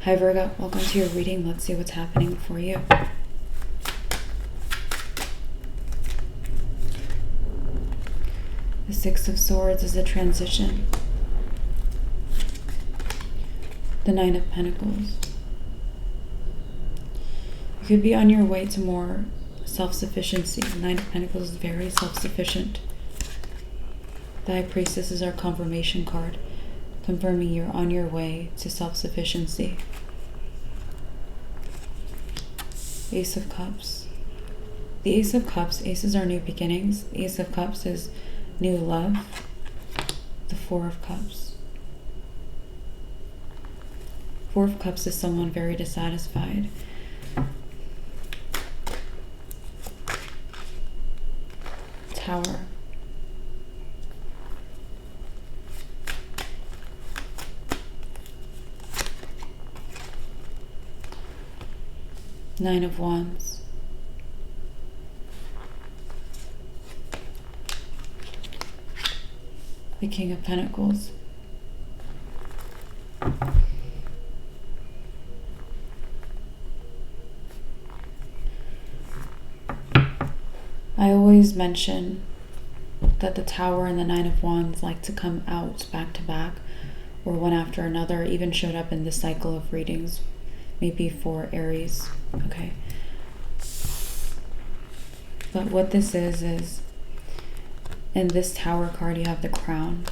Hi Virgo, welcome to your reading. Let's see what's happening for you. The Six of Swords is a transition. The Nine of Pentacles. You could be on your way to more self-sufficiency. The Nine of Pentacles is very self-sufficient. The High Priestess is our confirmation card, confirming you're on your way to self-sufficiency. Ace of Cups. The Ace of Cups, aces are new beginnings. The Ace of Cups is new love. The Four of Cups. Four of Cups is someone very dissatisfied. Tower. Nine of Wands. The King of Pentacles. I always mention that the Tower and the Nine of Wands like to come out back to back or one after another, even showed up in this cycle of readings, maybe for Aries, okay? But what this is in this Tower card you have the Crown,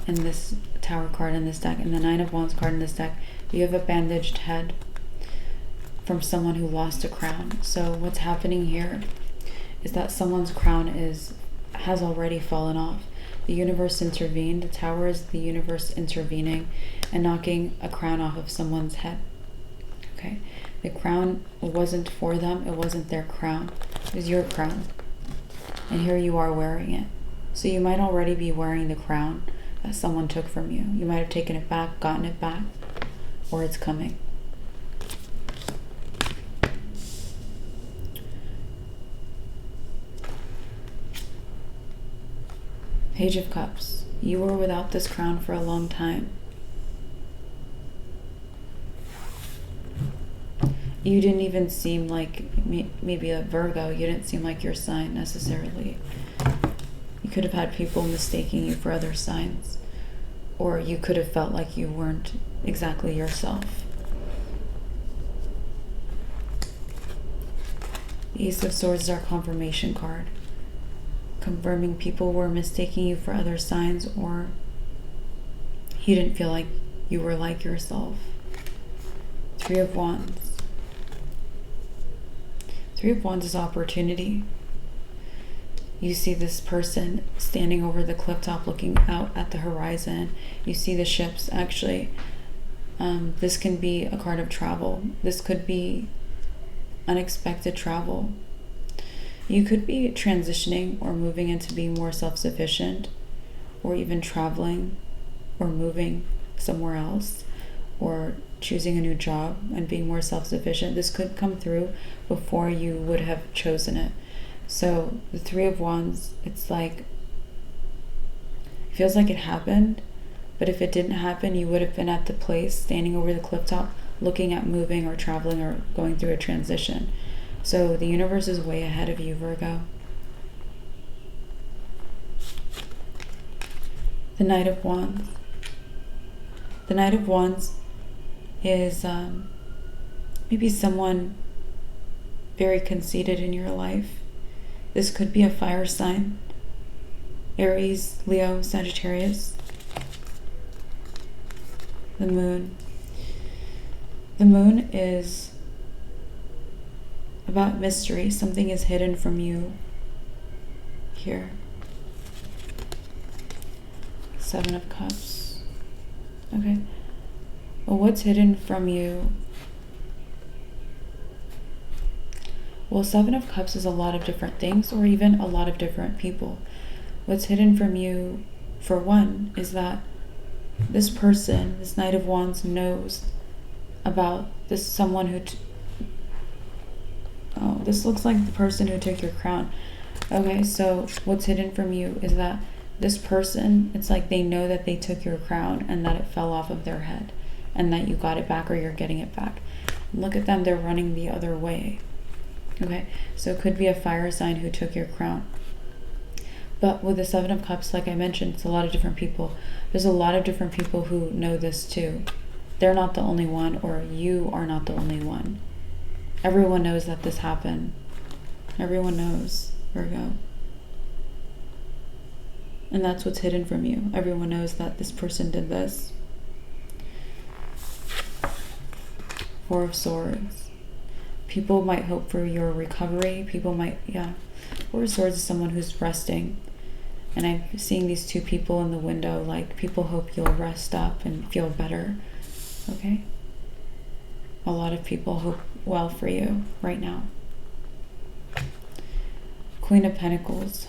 in this Tower card in this deck, and the Nine of Wands card in this deck, you have a bandaged head from someone who lost a crown. So what's happening here is that someone's crown has already fallen off. The universe intervened. The Tower is the universe intervening and knocking a crown off of someone's head. Okay, the crown wasn't for them. It wasn't their crown. It was your crown. And here you are wearing it. So you might already be wearing the crown that someone took from you. You might have taken it back, gotten it back, or it's coming. Page of Cups. You were without this crown for a long time. You didn't even seem like, maybe a Virgo, you didn't seem like your sign necessarily. You could have had people mistaking you for other signs, or you could have felt like you weren't exactly yourself. The Ace of Swords is our confirmation card, confirming people were mistaking you for other signs, or you didn't feel like you were like yourself. Three of Wands. Three of Wands is opportunity. You see this person standing over the cliff top looking out at the horizon. You see the ships. Actually, this can be a card of travel. This could be unexpected travel. You could be transitioning or moving into being more self-sufficient, or even traveling or moving somewhere else, or choosing a new job and being more self-sufficient. This could come through before you would have chosen it. So the Three of Wands, it's like, it feels like it happened, but if it didn't happen, you would have been at the place standing over the cliff top looking at moving or traveling or going through a transition. So the universe is way ahead of you, Virgo. The Knight of Wands. The Knight of Wands is maybe someone very conceited in your life. This could be a fire sign. Aries, Leo, Sagittarius. The Moon. The Moon is about mystery. Something is hidden from you here. Seven of Cups. Okay. Well, what's hidden from you? Well, Seven of Cups is a lot of different things, or even a lot of different people. What's hidden from you, for one, is that this person, this Knight of Wands, knows about this someone who oh, this looks like the person who took your crown. Okay, so what's hidden from you is that this person, it's like they know that they took your crown and that it fell off of their head, and that you got it back or you're getting it back. Look at them, they're running the other way. Okay, so it could be a fire sign who took your crown. But with the Seven of Cups, like I mentioned, it's a lot of different people. There's a lot of different people who know this too. They're not the only one, or you are not the only one. Everyone knows that this happened. Everyone knows, Virgo. And that's what's hidden from you. Everyone knows that this person did this. Four of Swords. People might hope for your recovery. People might, yeah. Four of Swords is someone who's resting. And I'm seeing these two people in the window, like people hope you'll rest up and feel better. Okay? A lot of people hope well for you right now. Queen of Pentacles.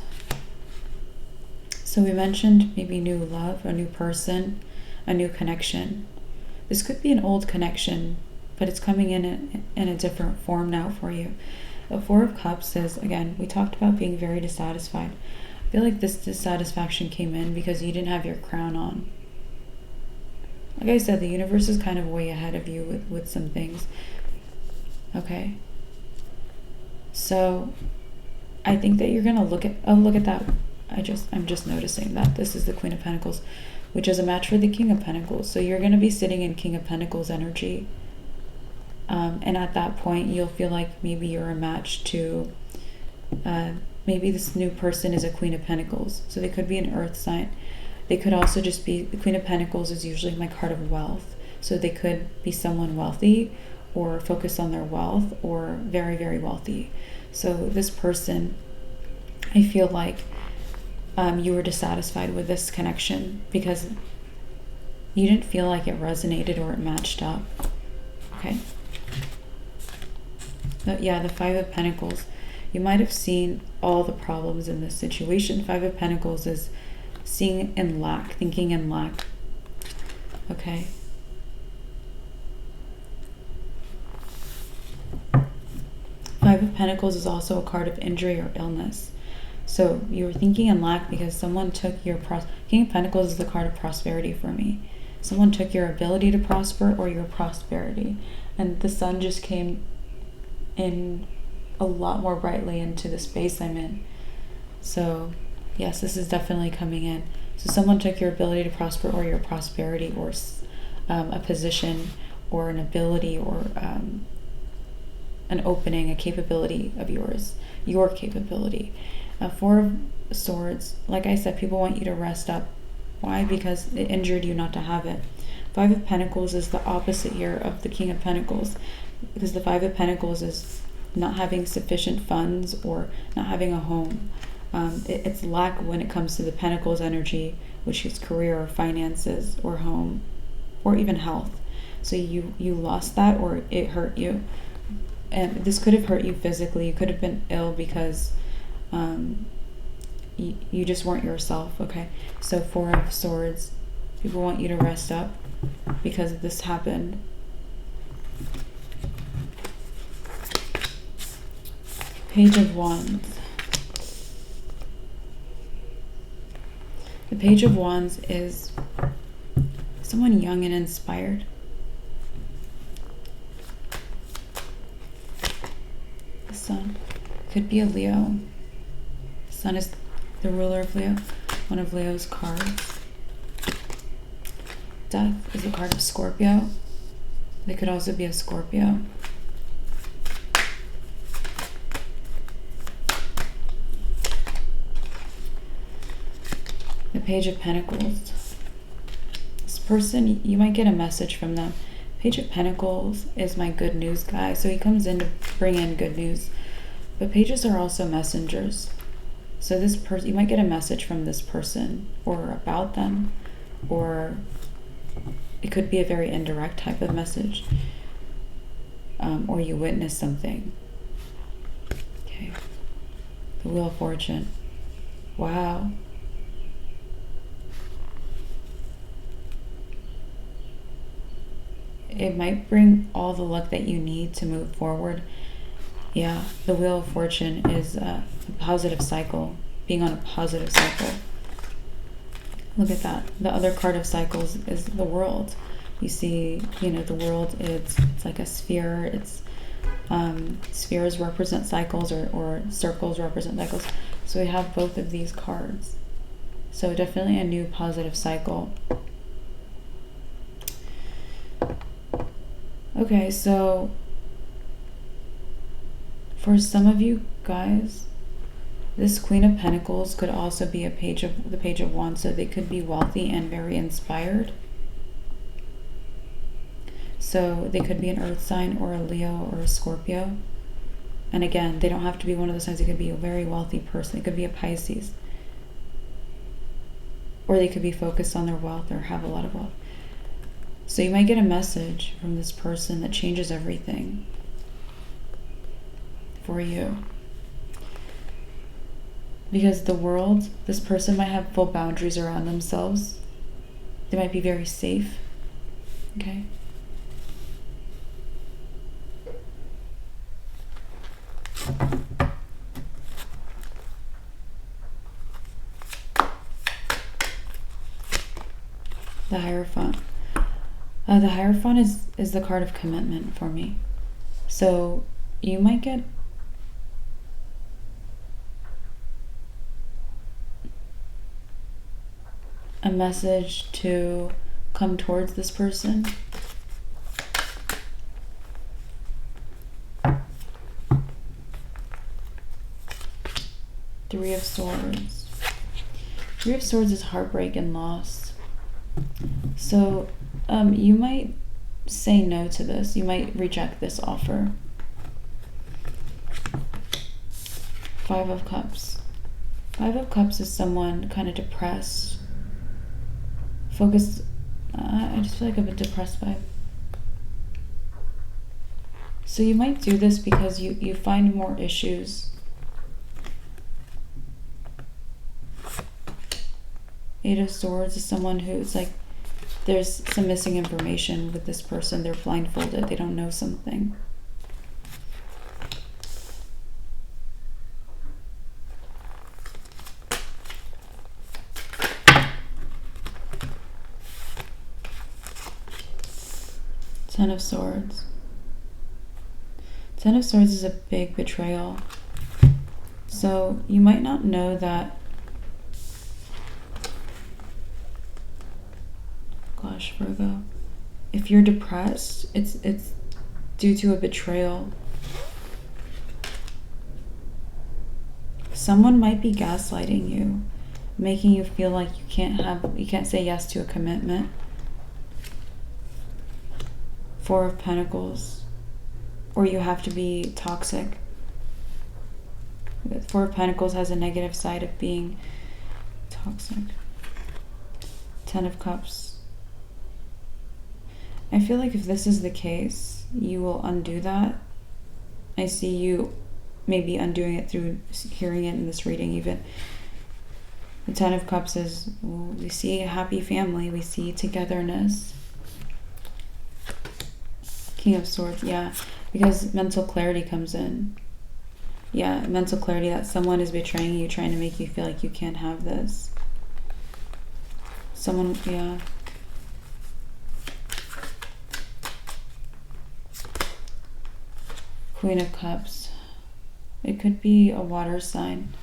So we mentioned maybe new love, a new person, a new connection. This could be an old connection, but it's coming in a different form now for you. The Four of Cups is, again, we talked about being very dissatisfied. I feel like this dissatisfaction came in because you didn't have your crown on. Like I said, the universe is kind of way ahead of you with some things. Okay? So I think that you're gonna look at that. I'm just noticing that this is the Queen of Pentacles, which is a match for the King of Pentacles. So you're gonna be sitting in King of Pentacles energy. And at that point, you'll feel like maybe you're a match to, maybe this new person is a Queen of Pentacles. So they could be an earth sign. They could also just be, the Queen of Pentacles is usually my card of wealth. So they could be someone wealthy or focus on their wealth or very, very wealthy. So this person, I feel like you were dissatisfied with this connection because you didn't feel like it resonated or it matched up. Okay. But yeah, the Five of Pentacles. You might have seen all the problems in this situation. Five of Pentacles is seeing in lack, thinking in lack. Okay. Five of Pentacles is also a card of injury or illness. So you were thinking in lack because someone took your King of Pentacles is the card of prosperity for me. Someone took your ability to prosper or your prosperity. And the sun just came in a lot more brightly into the space I'm in. So yes, this is definitely coming in. So someone took your ability to prosper or your prosperity or a position or an ability or an opening, a capability of yours, your capability. Four of Swords, like I said, people want you to rest up. Why? Because it injured you not to have it. Five of Pentacles is the opposite here of the King of Pentacles, because the Five of Pentacles is not having sufficient funds or not having a home. It's lack when it comes to the Pentacles energy, which is career or finances or home or even health. So you lost that or it hurt you. And this could have hurt you physically. You could have been ill because you just weren't yourself, okay? So Four of Swords, people want you to rest up because this happened. Page of Wands. The Page of Wands is someone young and inspired. The Sun could be a Leo. The Sun is the ruler of Leo, one of Leo's cards. Death is a card of Scorpio. They could also be a Scorpio. The Page of Pentacles. This person, you might get a message from them. Page of Pentacles is my good news guy, so he comes in to bring in good news. But pages are also messengers. So this person, you might get a message from this person or about them, or it could be a very indirect type of message, or you witness something. Okay. The Wheel of Fortune. Wow. It might bring all the luck that you need to move forward. Yeah, the Wheel of Fortune is a positive cycle, being on a positive cycle. Look at that. The other card of cycles is the World. You see, the world, it's like a sphere. It's spheres represent cycles, or circles represent cycles. So we have both of these cards. So definitely a new positive cycle. Okay, so for some of you guys, this Queen of Pentacles could also be the Page of Wands. So they could be wealthy and very inspired. So they could be an Earth sign, or a Leo, or a Scorpio. And again, they don't have to be one of the signs. It could be a very wealthy person. It could be a Pisces. Or they could be focused on their wealth, or have a lot of wealth. So you might get a message from this person that changes everything for you. Because the world, this person might have full boundaries around themselves. They might be very safe. Okay? The Hierophant. The Hierophant is the card of commitment for me. So you might get a message to come towards this person. Three of Swords. Three of Swords is heartbreak and loss. So you might say no to this. You might reject this offer. Five of Cups. Five of Cups is someone kind of depressed, focused. I just feel like I have a depressed vibe. So you might do this because you find more issues. Eight of Swords is someone who's like, there's some missing information with this person. They're blindfolded. They don't know something. Ten of Swords. Ten of Swords is a big betrayal. So you might not know that. Gosh, Virgo. If you're depressed, it's due to a betrayal. Someone might be gaslighting you, making you feel like you can't say yes to a commitment. Four of Pentacles. Or you have to be toxic. Four of Pentacles has a negative side of being toxic. Ten of Cups. I feel like if this is the case, you will undo that. I see you maybe undoing it through hearing it in this reading even. The Ten of Cups is, we see a happy family, we see togetherness. King of Swords, yeah, because mental clarity comes in. Yeah, mental clarity that someone is betraying you, trying to make you feel like you can't have this. Someone, yeah. Queen of Cups. It could be a water sign.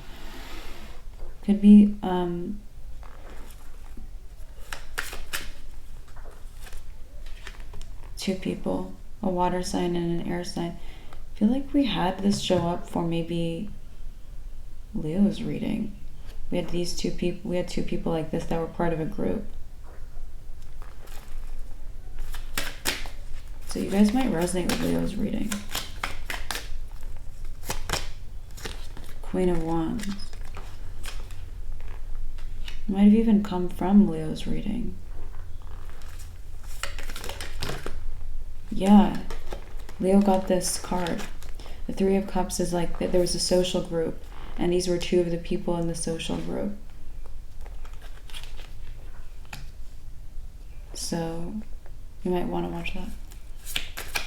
Could be two people, a water sign and an air sign. I feel like we had this show up for maybe Leo's reading. We had these two people. We had two people like this that were part of a group. So you guys might resonate with Leo's reading. Queen of Wands. Might have even come from Leo's reading. Yeah, Leo got this card. The Three of Cups is like that there was a social group, and these were two of the people in the social group. So you might want to watch that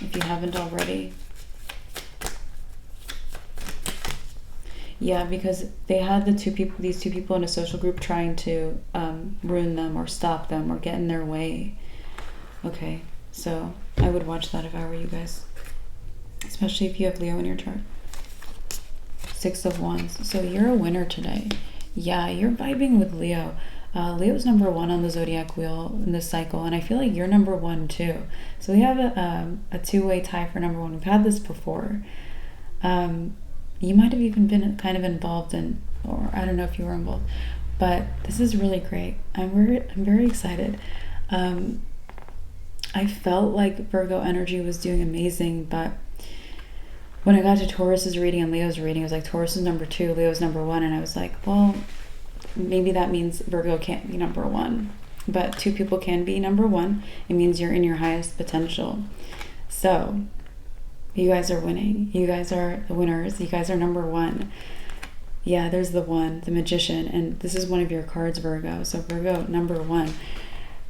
if you haven't already. Yeah, because they had these two people in a social group trying to ruin them or stop them or get in their way. Okay, so I would watch that if I were you guys, especially if you have Leo in your chart. Six of Wands. So you're a winner today. Yeah, you're vibing with Leo. Leo's number one on the zodiac wheel in this cycle, and I feel like you're number one too. So we have a two-way tie for number one. We've had this before. You might have even been kind of involved in, or I don't know if you were involved, but this is really great. I'm very excited. I felt like Virgo energy was doing amazing, but when I got to Taurus's reading and Leo's reading, it was like Taurus is number two, Leo's number one, and I was like, well, maybe that means Virgo can't be number one, but two people can be number one. It means you're in your highest potential. So you guys are winning. You guys are the winners. You guys are number one. Yeah, there's the one, the Magician, and this is one of your cards, Virgo. So Virgo, number one.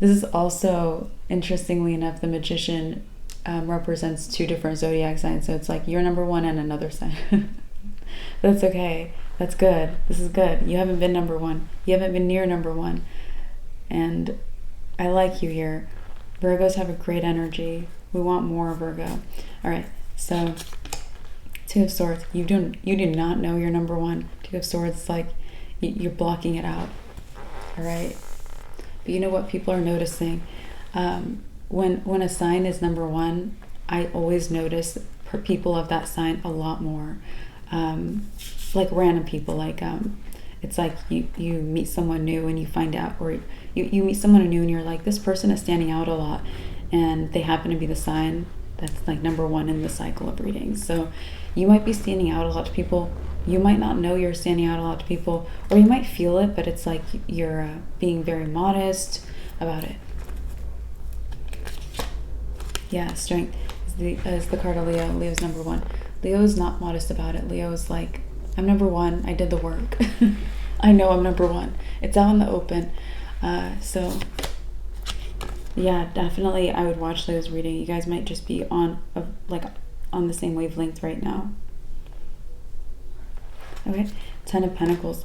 This is also, interestingly enough, the Magician represents two different zodiac signs. So it's like you're number one and another sign. That's okay. That's good. This is good. You haven't been number one. You haven't been near number one. And I like you here. Virgos have a great energy. We want more, Virgo. All right. So Two of Swords. You do not know you're number one. Two of Swords, like you're blocking it out. All right. But you know what people are noticing? When a sign is number one, I always notice people of that sign a lot more. Like random people, like it's like you meet someone new and you find out, or you meet someone new and you're like, this person is standing out a lot, and they happen to be the sign that's like number one in the cycle of readings. So you might be standing out a lot to people. You might not know you're standing out a lot to people, or you might feel it, but it's like you're being very modest about it. Yeah, Strength is the card of Leo. Leo's number one. Leo is not modest about it. Leo is like, I'm number one. I did the work. I know I'm number one. It's out in the open. So yeah, definitely I would watch Leo's reading. You guys might just be on the same wavelength right now. Okay, Ten of Pentacles.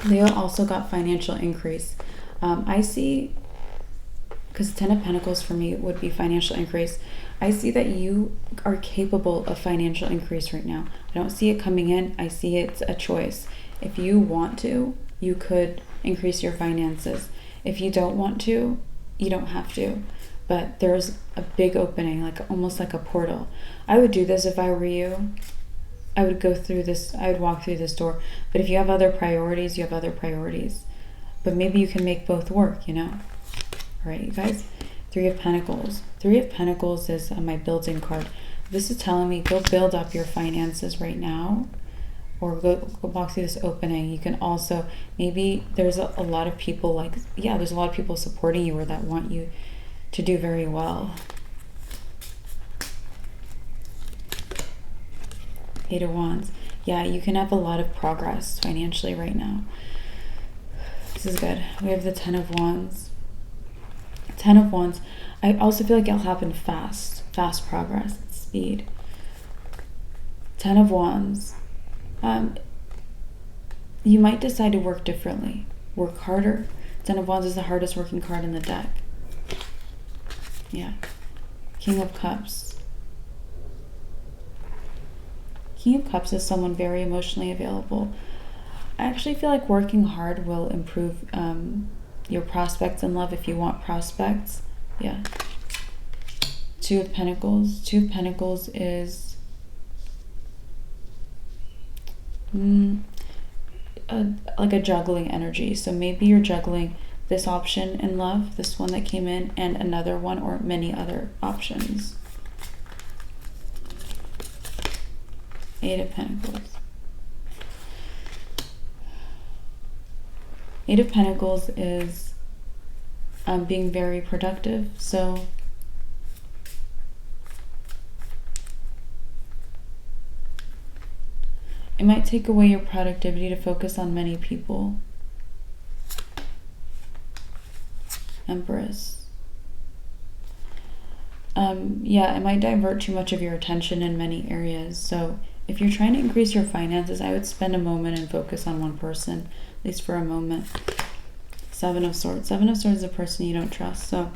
Leo also got financial increase. I see, because Ten of Pentacles for me would be financial increase. I see that you are capable of financial increase right now. I don't see it coming in. I see it's a choice. If you want to, you could increase your finances. If you don't want to, you don't have to. But there's a big opening, like almost like a portal. I would do this if I were you. I would go through this. I would walk through this door. But if you have other priorities, you have other priorities. But maybe you can make both work, you know? All right, you guys. Three of Pentacles. Three of Pentacles is my building card. This is telling me go build up your finances right now, or go walk through this opening. You can also, maybe there's a lot of people like, yeah, there's a lot of people supporting you or that want you to do very well. Eight of Wands. Yeah, you can have a lot of progress financially right now. This is good. We have the Ten of Wands. Ten of Wands. I also feel like it'll happen fast progress, speed. Ten of Wands. You might decide to work differently, work harder. Ten of Wands is the hardest working card in the deck. Yeah. King of Cups. King of Cups is someone very emotionally available. I actually feel like working hard will improve your prospects in love if you want prospects. Yeah. Two of Pentacles. Two of Pentacles is like a juggling energy. So maybe you're juggling this option in love, this one that came in, and another one, or many other options. Eight of Pentacles. Eight of Pentacles is being very productive. So it might take away your productivity to focus on many people. Empress. Yeah, it might divert too much of your attention in many areas. So if you're trying to increase your finances, I would spend a moment and focus on one person, at least for a moment. Seven of Swords. Seven of Swords is a person you don't trust. So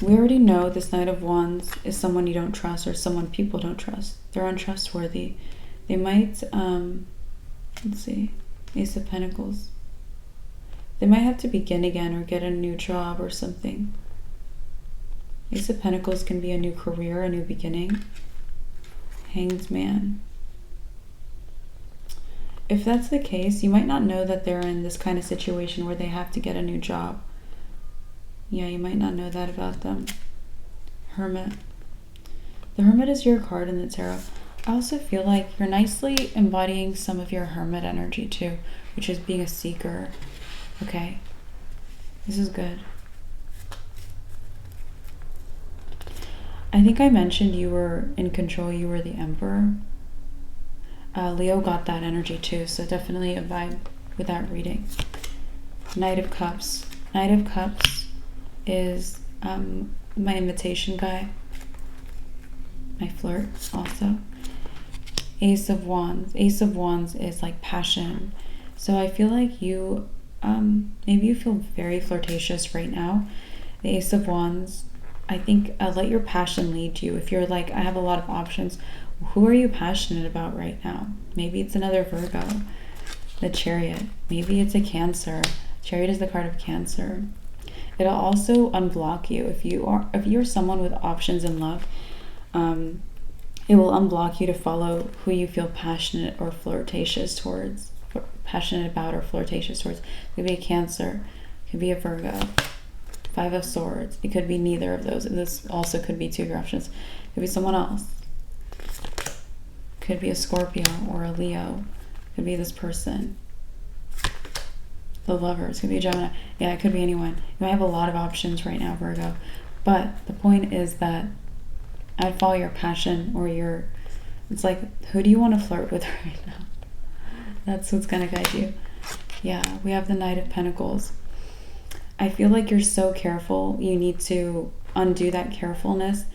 We already know this Knight of Wands is someone you don't trust or someone people don't trust. They're untrustworthy. They might, let's see, Ace of Pentacles. They might have to begin again or get a new job or something. Ace of Pentacles can be a new career, a new beginning. Hanged Man. If that's the case, you might not know that they're in this kind of situation where they have to get a new job. Yeah, you might not know that about them. Hermit. The Hermit is your card in the tarot. I also feel like you're nicely embodying some of your Hermit energy too, which is being a seeker. Okay, this is good. I think I mentioned you were in control, you were the Emperor. Leo got that energy too, so definitely a vibe with that reading. Knight of Cups. Knight of Cups is my invitation guy. My flirt also. Ace of Wands. Ace of Wands is like passion. So I feel like you, maybe you feel very flirtatious right now. The Ace of Wands, I think let your passion lead you. If you're like, I have a lot of options, who are you passionate about right now? Maybe it's another Virgo. The Chariot. Maybe it's a Cancer. Chariot is the card of Cancer. It'll also unblock you. If you're someone with options in love, it will unblock you to follow who you feel passionate or flirtatious towards. Passionate about or flirtatious towards. It could be a Cancer. It could be a Virgo. Five of Swords. It could be neither of those. This also could be two of your options. It could be someone else. Could be a Scorpio or a Leo. Could be this person. The Lovers. Could be a Gemini. Yeah, it could be anyone. You might have a lot of options right now, Virgo. But the point is that I'd follow your passion or your... It's like, who do you want to flirt with right now? That's what's going to guide you. Yeah, we have the Knight of Pentacles. I feel like you're so careful. You need to undo that carefulness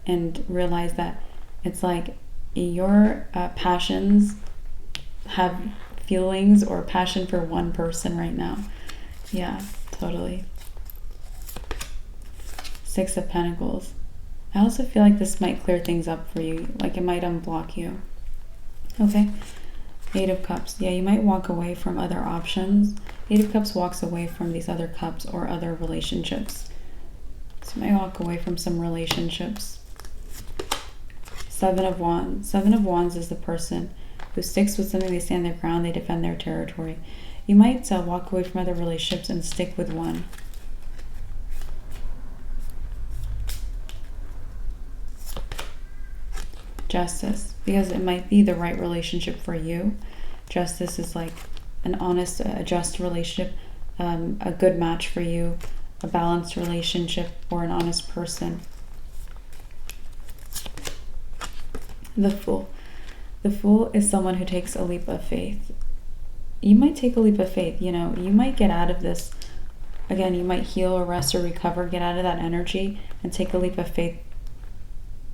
and realize that it's like your passions have feelings or passion for one person right now. Yeah, totally. Six of Pentacles. I also feel like this might clear things up for you. Like it might unblock you. Okay. Eight of Cups. Yeah, you might walk away from other options. Eight of Cups walks away from these other cups or other relationships. So you might walk away from some relationships. Seven of Wands. Seven of Wands is the person who sticks with something, they stand their ground, they defend their territory. You might walk away from other relationships and stick with one. Justice, because it might be the right relationship for you. Justice is like an honest, a just relationship, a good match for you, a balanced relationship, or an honest person. The Fool. The Fool is someone who takes a leap of faith. You might take a leap of faith, you know, you might get out of this. Again, you might heal or rest or recover, get out of that energy and take a leap of faith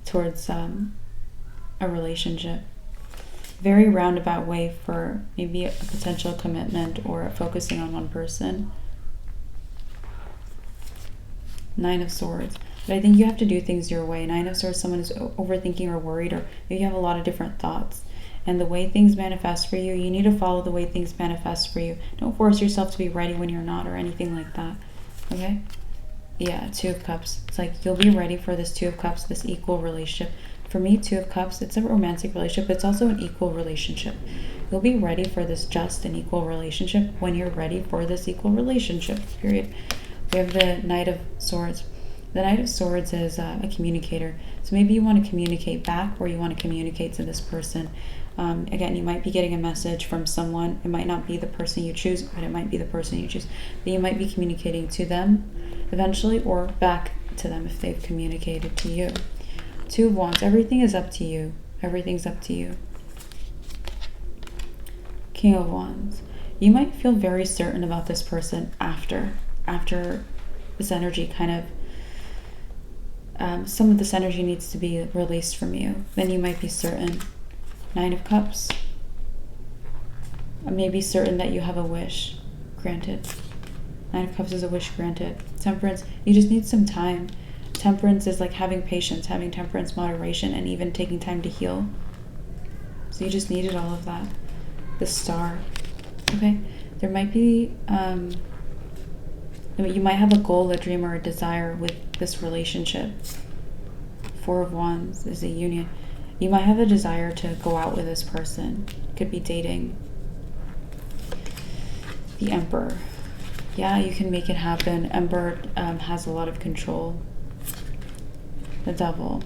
towards a relationship. Very roundabout way for maybe a potential commitment or focusing on one person. Nine of Swords. But I think you have to do things your way. Nine of Swords, someone who's overthinking or worried, or maybe you have a lot of different thoughts. And the way things manifest for you, you need to follow the way things manifest for you. Don't force yourself to be ready when you're not or anything like that. Okay? Yeah, Two of Cups. It's like you'll be ready for this Two of Cups, this equal relationship. For me, Two of Cups, it's a romantic relationship, but it's also an equal relationship. You'll be ready for this just and equal relationship when you're ready for this equal relationship, period. We have the Knight of Swords. The Knight of Swords is a communicator. So maybe you want to communicate back or you want to communicate to this person. Again, you might be getting a message from someone. It might not be the person you choose, but it might be the person you choose. But you might be communicating to them eventually or back to them if they've communicated to you. Two of Wands. Everything is up to you. Everything's up to you. King of Wands. You might feel very certain about this person after this energy kind of some of this energy needs to be released from you. Then you might be certain. Nine of Cups. Maybe certain that you have a wish granted. Nine of Cups is a wish granted. Temperance. You just need some time Temperance is like having patience, having temperance, moderation, and even taking time to heal. So you just needed all of that. The Star. Okay? There might be, you might have a goal, a dream, or a desire with this relationship. Four of Wands is a union. You might have a desire to go out with this person. Could be dating. The Emperor. Yeah, you can make it happen. Emperor has a lot of control. The Devil.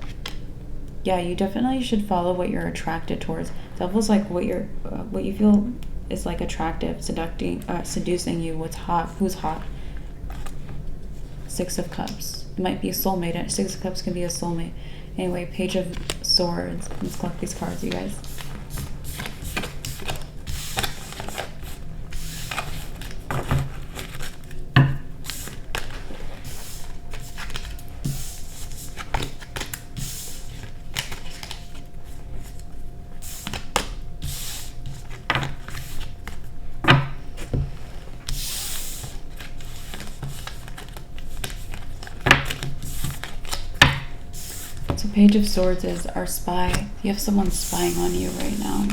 Yeah, you definitely should follow what you're attracted towards. Devil's like what you feel is like attractive, seducing you. What's hot? Who's hot? Six of Cups. It might be a soulmate. Six of Cups can be a soulmate. Anyway, Page of Swords. Let's collect these cards, you guys. So Page of Swords is our spy. You have someone spying on you right now.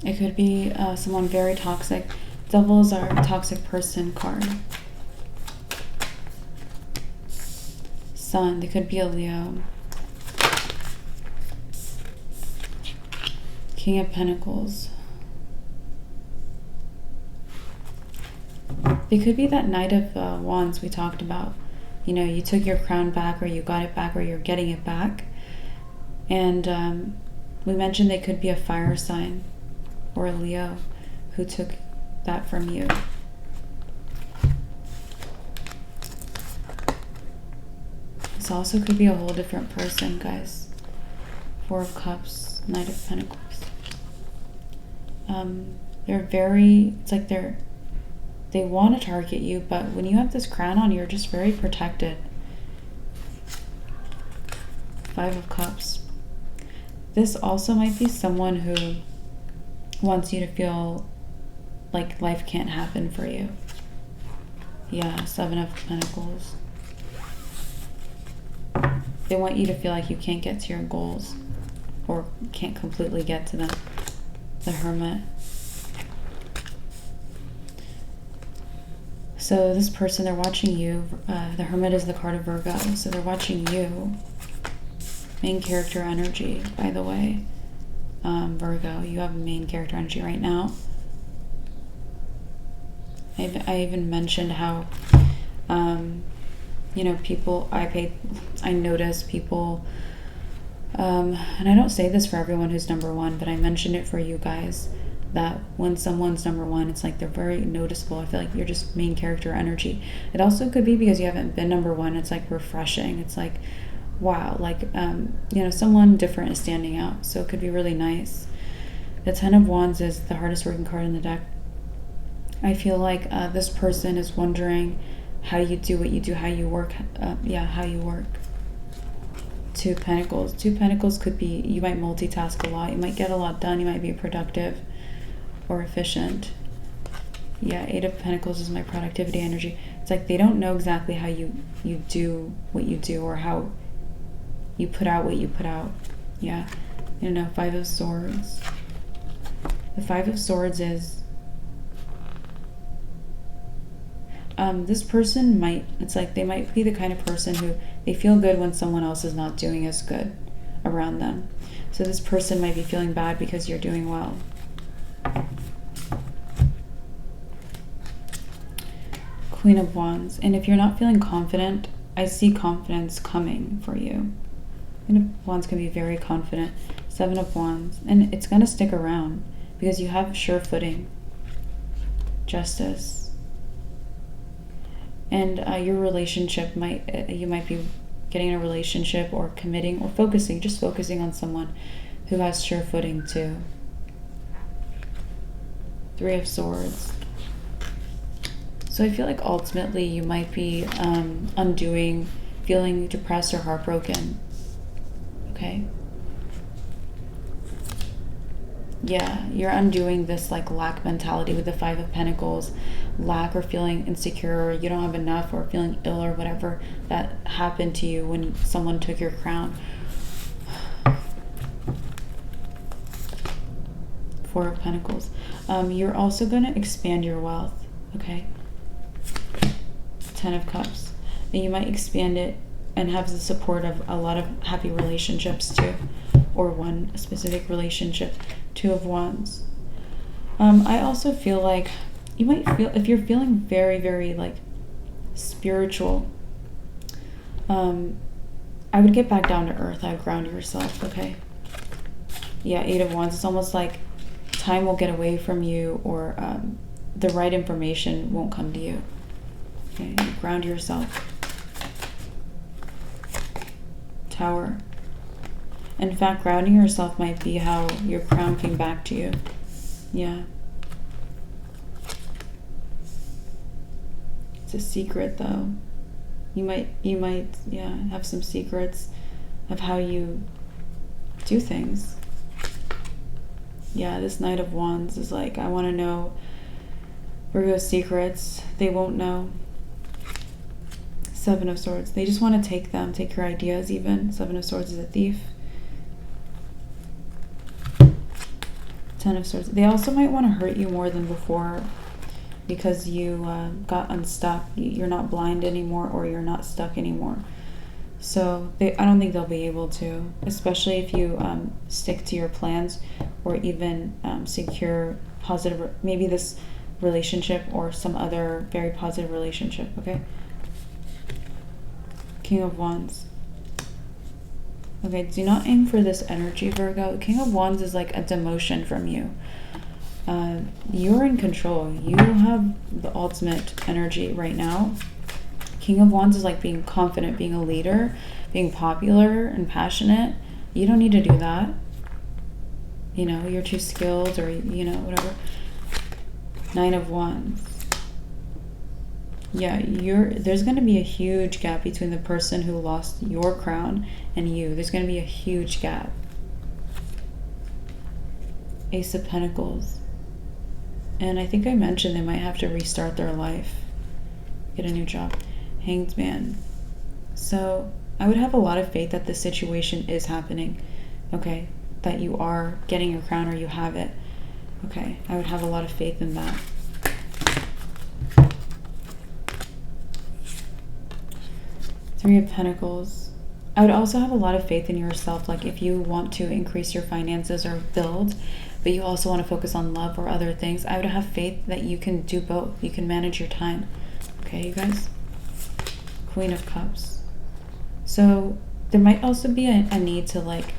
It could be someone very toxic. Devil is our toxic person card. Sun, they could be a Leo. King of Pentacles. They could be that Knight of Wands we talked about. You know, you took your crown back, or you got it back, or you're getting it back. And we mentioned they could be a fire sign or a Leo who took that from you. This also could be a whole different person, guys. Four of Cups, Knight of Pentacles. They're very, it's like they want to target you, but when you have this crown on, you're just very protected. Five of Cups. This also might be someone who wants you to feel like life can't happen for you. Yeah, Seven of Pentacles. They want you to feel like you can't get to your goals, or can't completely get to them. The Hermit. So this person, they're watching you. The Hermit is the card of Virgo, so they're watching you. Main character energy, by the way. Virgo, you have main character energy right now. I even mentioned how, you know, people, I notice people, and I don't say this for everyone who's number one, but I mentioned it for you guys, that when someone's number one, it's like they're very noticeable. I feel like you're just main character energy. It also could be because you haven't been number one. It's like refreshing. It's like, wow, like, you know, someone different is standing out. So it could be really nice. The Ten of Wands is the hardest working card in the deck. I feel like this person is wondering how you do what you do, how you work. How you work. Two of Pentacles. Two of Pentacles could be, you might multitask a lot. You might get a lot done. You might be productive or efficient. Yeah, Eight of Pentacles is my productivity energy. It's like they don't know exactly how you do what you do, or how you put out what you put out. Yeah. You know, Five of Swords. The Five of Swords is this person might, it's like they might be the kind of person who they feel good when someone else is not doing as good around them. So this person might be feeling bad because you're doing well. Queen of Wands. And if you're not feeling confident, I see confidence coming for you. Queen of Wands can be very confident. Seven of Wands. And it's going to stick around because you have sure footing. Justice. And your relationship you might be getting in a relationship or committing or just focusing on someone who has sure footing too. 3 of Swords. So I feel like ultimately you might be undoing, feeling depressed or heartbroken. Okay? Yeah, you're undoing this like lack mentality with the 5 of Pentacles. Lack or feeling insecure, or you don't have enough, or feeling ill or whatever that happened to you when someone took your crown. 4 of Pentacles. You're also going to expand your wealth. Okay? 10 of Cups. And you might expand it and have the support of a lot of happy relationships too, or one specific relationship. 2 of Wands. I also feel like you might feel, if you're feeling very, very like spiritual, I would get back down to earth. I would ground yourself. Okay? Yeah, 8 of Wands. It's almost like time will get away from you, or the right information won't come to you. Okay, ground yourself. Tower. In fact, grounding yourself might be how your crown came back to you. Yeah. It's a secret though. You might, yeah, have some secrets of how you do things. Yeah, this Knight of Wands is like, I want to know Virgo's secrets. They won't know. 7 of Swords. They just want to take them, take your ideas even. 7 of Swords is a thief. 10 of Swords. They also might want to hurt you more than before because you got unstuck. You're not blind anymore, or you're not stuck anymore. So I don't think they'll be able to, especially if you stick to your plans, or even secure positive, maybe this relationship or some other very positive relationship. Okay? King of Wands. Okay, do not aim for this energy, Virgo. King of Wands is like a demotion from you. You're in control. You have the ultimate energy right now. King of Wands is like being confident, being a leader, being popular and passionate. You don't need to do that. You know, you're too skilled, or, you know, whatever. 9 of Wands. Yeah, there's going to be a huge gap between the person who lost your crown and you. There's going to be a huge gap. Ace of Pentacles. And I think I mentioned they might have to restart their life. Get a new job. Hanged Man. So I would have a lot of faith that this situation is happening. Okay? That you are getting your crown, or you have it. Okay? I would have a lot of faith in that. Three of Pentacles. I would also have a lot of faith in yourself. Like if you want to increase your finances or build, but you also want to focus on love or other things, I would have faith that you can do both. You can manage your time. Okay, you guys? Queen of Cups. So there might also be a need to like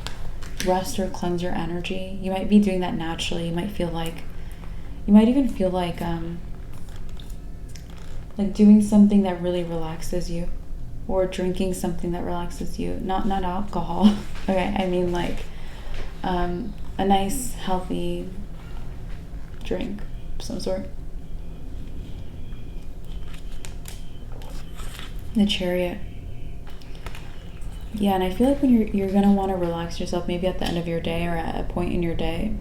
rest or cleanse your energy. You might be doing that naturally. You might even feel like doing something that really relaxes you, or drinking something that relaxes you. Not alcohol. Okay, I mean like a nice healthy drink of some sort. The Chariot. Yeah, and I feel like when you're gonna want to relax yourself, maybe at the end of your day or at a point in your day,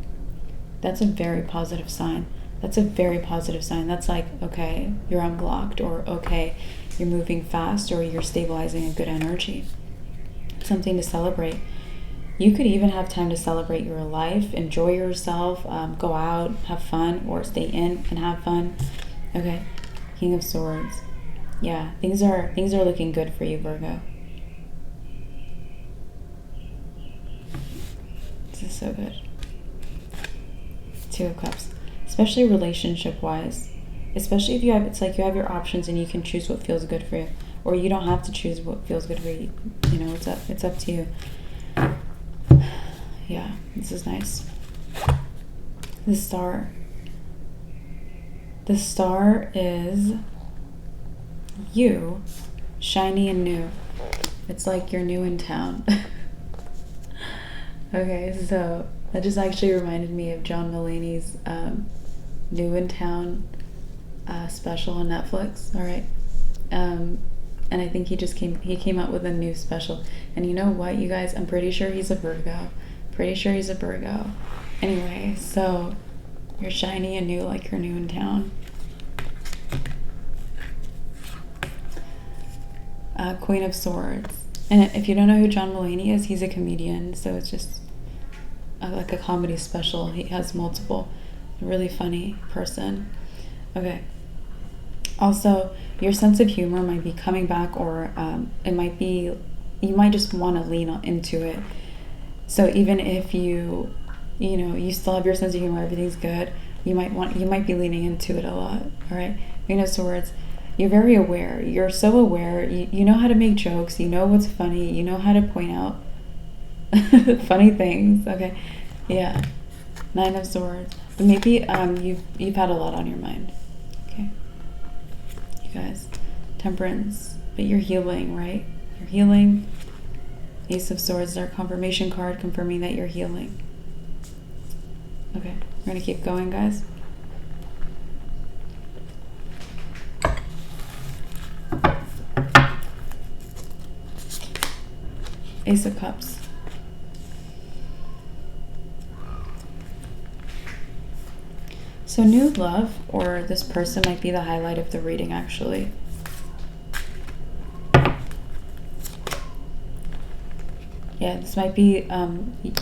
that's a very positive sign. That's a very positive sign. That's like, okay, you're unblocked, or okay, you're moving fast, or you're stabilizing a good energy. Something to celebrate. You could even have time to celebrate your life, enjoy yourself, go out, have fun, or stay in and have fun. Okay, King of Swords. Yeah, things are looking good for you, Virgo. This is so good. 2 of Cups. Especially relationship-wise. Especially if you have, it's like you have your options and you can choose what feels good for you. Or you don't have to choose what feels good for you. You know, it's up to you. Yeah, this is nice. The Star. The Star is you, shiny and new. It's like you're new in town. Okay, so that just actually reminded me of John Mulaney's New in Town special on Netflix. All right, and I think he came out with a new special. And you know what, you guys? I'm pretty sure he's a Virgo. Pretty sure he's a Virgo. Anyway, so you're shiny and new, like you're new in town. Queen of Swords. And if you don't know who John Mulaney is, he's a comedian, so it's just like a comedy special. He has multiple. Really funny person. Okay. Also, your sense of humor might be coming back, or it might be, you might just want to lean into it. So even if you still have your sense of humor, everything's good, you might be leaning into it a lot. All right. Queen of Swords. You're very aware. You're so aware. You know how to make jokes. You know what's funny. You know how to point out funny things. Okay. Yeah. Nine of Swords. But maybe you've had a lot on your mind. Okay. You guys. Temperance. But you're healing, right? You're healing. Ace of Swords, our confirmation card confirming that you're healing. Okay. We're going to keep going, guys. Ace of Cups. So new love, or this person might be the highlight of the reading, actually. Yeah, this might be,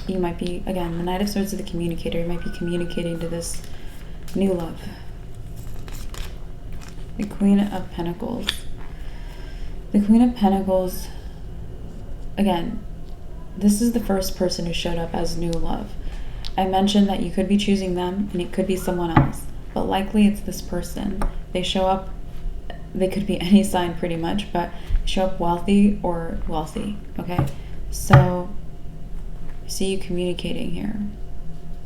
you might be, again, the Knight of Swords is the communicator. You might be communicating to this new love. The Queen of Pentacles. The Queen of Pentacles, again, this is the first person who showed up as new love. I mentioned that you could be choosing them and it could be someone else, but likely it's this person. They show up, they could be any sign pretty much, but show up wealthy or wealthy, okay? So, I see you communicating here.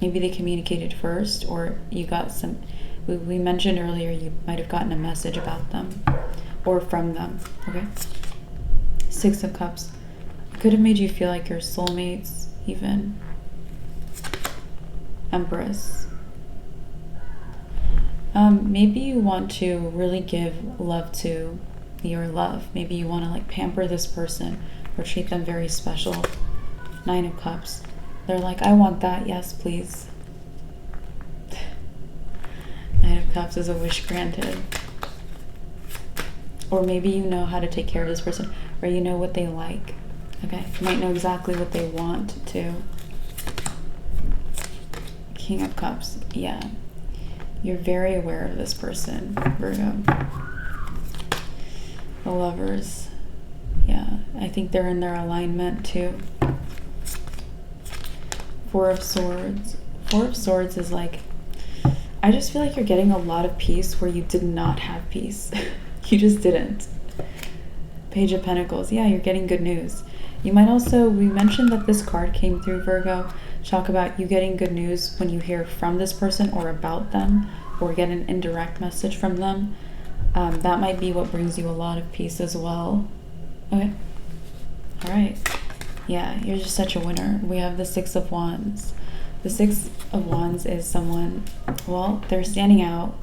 Maybe they communicated first, or you got some, we mentioned earlier, you might have gotten a message about them or from them, okay? Six of Cups. Could have made you feel like you're soulmates, even. Empress. Maybe you want to really give love to your love. Maybe you want to like pamper this person or treat them very special. Nine of Cups. They're like, I want that. Yes, please. Nine of Cups is a wish granted. Or maybe you know how to take care of this person, or you know what they like. Okay, you might know exactly what they want to. King of Cups, yeah. You're very aware of this person, Virgo. The Lovers, yeah. I think they're in their alignment too. Four of Swords. Four of Swords is like, I just feel like you're getting a lot of peace where you did not have peace. You just didn't. Page of Pentacles, yeah, you're getting good news. You might also, we mentioned that this card came through, Virgo. Talk about you getting good news when you hear from this person or about them, or get an indirect message from them. That might be what brings you a lot of peace as well. Okay. All right. Yeah, you're just such a winner. We have the Six of Wands. The Six of Wands is someone, well, they're standing out.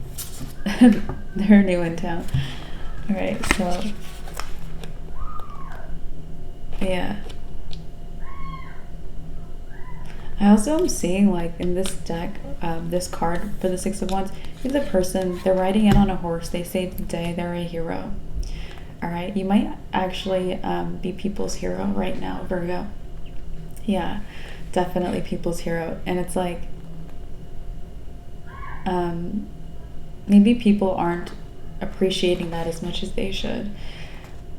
They're new in town. All right, so yeah. I also am seeing, like, in this deck, this card for the Six of Wands, you have the person, they're riding in on a horse, they saved the day, they're a hero. All right, you might actually be people's hero right now, Virgo. Yeah, definitely people's hero. And it's like, maybe people aren't appreciating that as much as they should,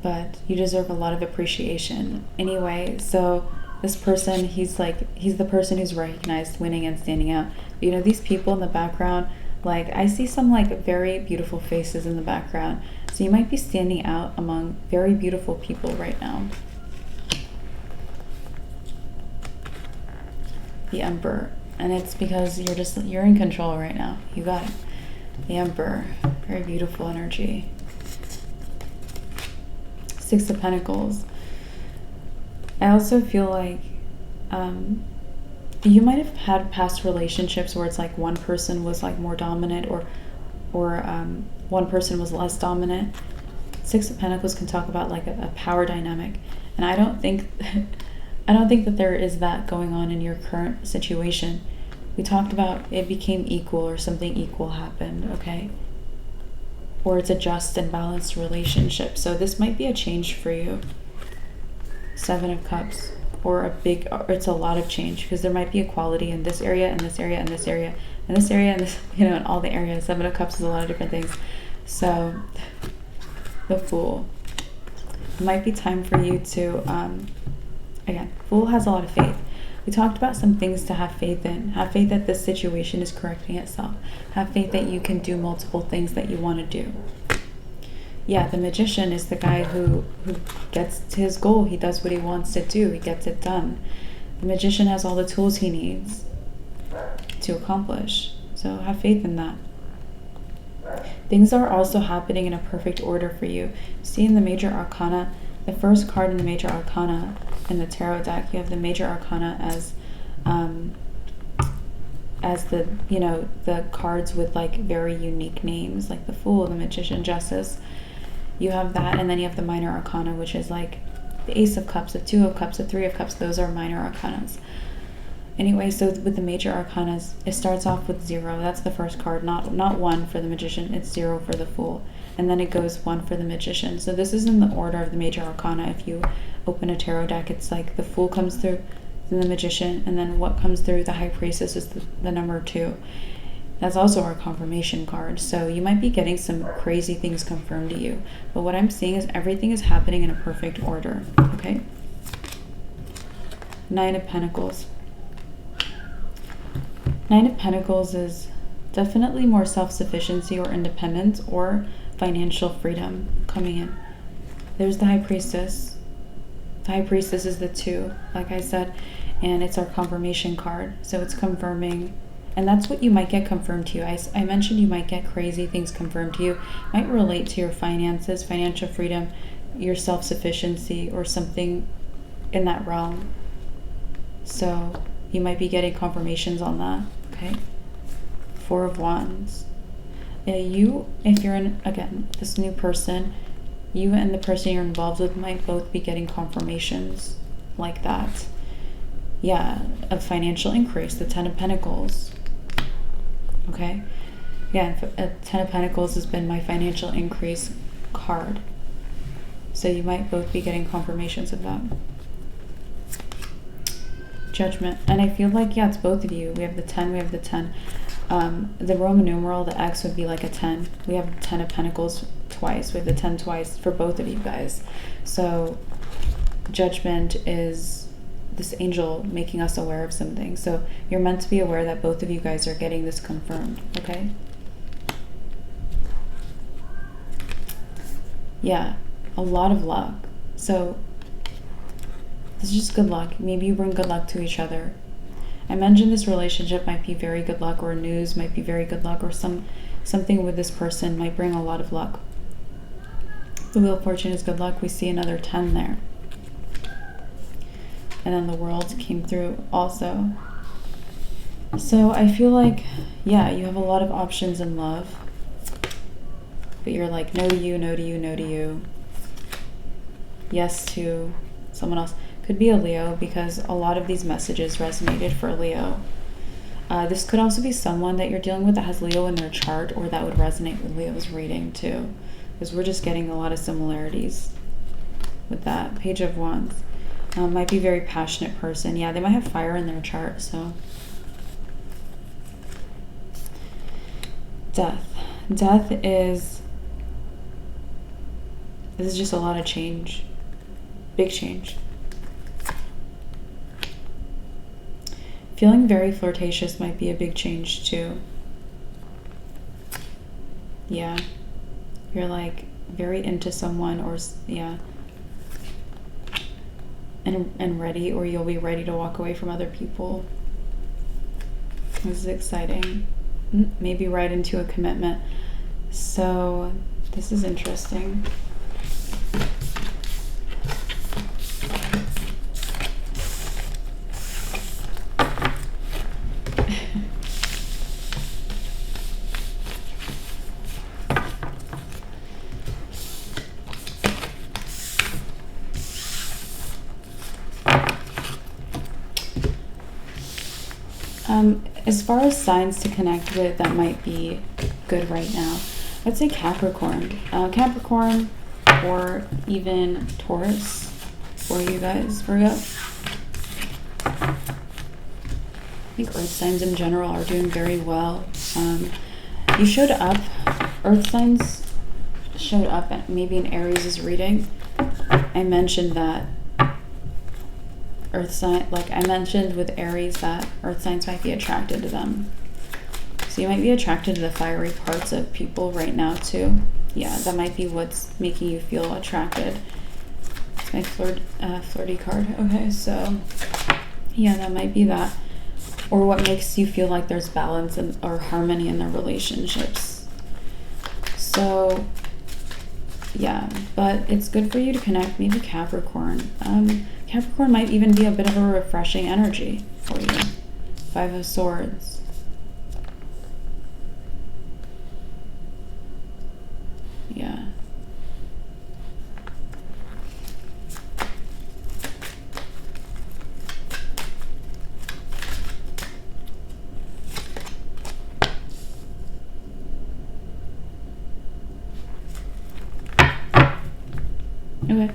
but you deserve a lot of appreciation anyway. So this person, he's the person who's recognized, winning, and standing out. You know, these people in the background, like, I see some like very beautiful faces in the background, so you might be standing out among very beautiful people right now. The Emperor, and it's because you're in control right now. You got it. The Emperor, very beautiful energy. Six of Pentacles. I also feel like you might have had past relationships where it's like one person was like more dominant, or one person was less dominant. Six of Pentacles can talk about like a power dynamic, and I don't think I don't think that there is that going on in your current situation. We talked about it became equal, or something equal happened, okay? Or it's a just and balanced relationship. So this might be a change for you. Seven of Cups, or it's a lot of change, because there might be equality in this area, and this area, and this area, and this area, and this, in all the areas. Seven of Cups is a lot of different things. So the Fool. It might be time for you to, again, Fool has a lot of faith. We talked about some things to have faith in. Have faith that this situation is correcting itself. Have faith that you can do multiple things that you want to do. Yeah, the Magician is the guy who gets to his goal. He does what he wants to do. He gets it done. The Magician has all the tools he needs to accomplish. So have faith in that. Things are also happening in a perfect order for you. See in the Major Arcana, the first card in the Major Arcana in the tarot deck, you have the Major Arcana as the, the cards with like very unique names, like the Fool, the Magician, Justice. You have that, and then you have the Minor Arcana, which is like the Ace of Cups, the Two of Cups, the Three of Cups. Those are Minor Arcanas. Anyway, so with the Major Arcanas, it starts off with 0. That's the first card, not 1 for the Magician. It's 0 for the Fool. And then it goes 1 for the Magician. So this is in the order of the Major Arcana. If you open a tarot deck, it's like the Fool comes through, then the Magician, and then what comes through the High Priestess is the number 2. That's also our confirmation card. So you might be getting some crazy things confirmed to you. But what I'm seeing is everything is happening in a perfect order. Okay? Nine of Pentacles. Nine of Pentacles is definitely more self-sufficiency or independence or financial freedom coming in. There's the High Priestess. The High Priestess is the 2, like I said, and it's our confirmation card. So it's confirming, and that's what you might get confirmed to you. I mentioned you might get crazy things confirmed to you. It might relate to your finances, financial freedom, your self-sufficiency, or something in that realm. So you might be getting confirmations on that, okay? Four of Wands. If you're in, again, this new person, you and the person you're involved with might both be getting confirmations like that. Yeah, a financial increase, the Ten of Pentacles. Okay? Yeah, a Ten of Pentacles has been my financial increase card. So you might both be getting confirmations of that. Judgment. And I feel like, yeah, it's both of you. We have the 10, we have the 10. The Roman numeral, the X would be like a 10. We have the 10 of Pentacles twice. We have the 10 twice for both of you guys. So Judgment is this angel making us aware of something. So you're meant to be aware that both of you guys are getting this confirmed, okay? Yeah, a lot of luck. So this is just good luck. Maybe you bring good luck to each other. I mentioned this relationship might be very good luck, or news might be very good luck, or something with this person might bring a lot of luck. The Wheel of Fortune is good luck. We see another 10 there. And then the World came through also. So I feel like, yeah, you have a lot of options in love. But you're like, no to you, no to you, no to you. Yes to someone else. Could be a Leo, because a lot of these messages resonated for Leo. This could also be someone that you're dealing with that has Leo in their chart, or that would resonate with Leo's reading too, because we're just getting a lot of similarities with that. Page of Wands. Might be a very passionate person. Yeah, they might have fire in their chart. So Death. Death is, this is just a lot of change. Big change. Feeling very flirtatious might be a big change too. Yeah. You're like very into someone, or yeah. And ready, or you'll be ready to walk away from other people. This is exciting. Maybe right into a commitment. So this is interesting. As far as signs to connect with that might be good right now, I'd say Capricorn. Capricorn or even Taurus for you guys, Virgo. I think earth signs in general are doing very well. You showed up, earth signs showed up at maybe in Aries' reading. I mentioned that earth sign, like I mentioned with Aries, that earth signs might be attracted to them. So you might be attracted to the fiery parts of people right now too. Yeah, that might be what's making you feel attracted. It's my flirty card. Okay, so yeah, that might be that. Or what makes you feel like there's balance or harmony in the relationships. So yeah, but it's good for you to connect, maybe Capricorn. Capricorn might even be a bit of a refreshing energy for you. Five of Swords. Yeah. Okay.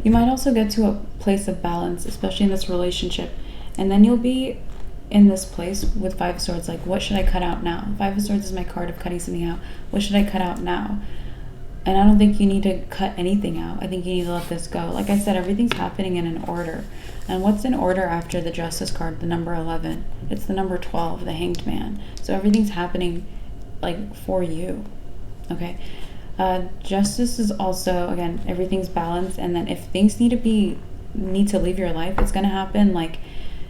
You might also get to a place of balance, especially in this relationship. And then you'll be in this place with Five of Swords, like, what should I cut out now? Five of Swords is my card of cutting something out. What should I cut out now? And I don't think you need to cut anything out. I think you need to let this go. Like I said, everything's happening in an order. And what's in order after the Justice card, the number 11? It's the number 12, the Hanged Man. So everything's happening, like, for you. Okay? Justice is also, again, everything's balanced. And then if things need to leave your life, it's going to happen, like,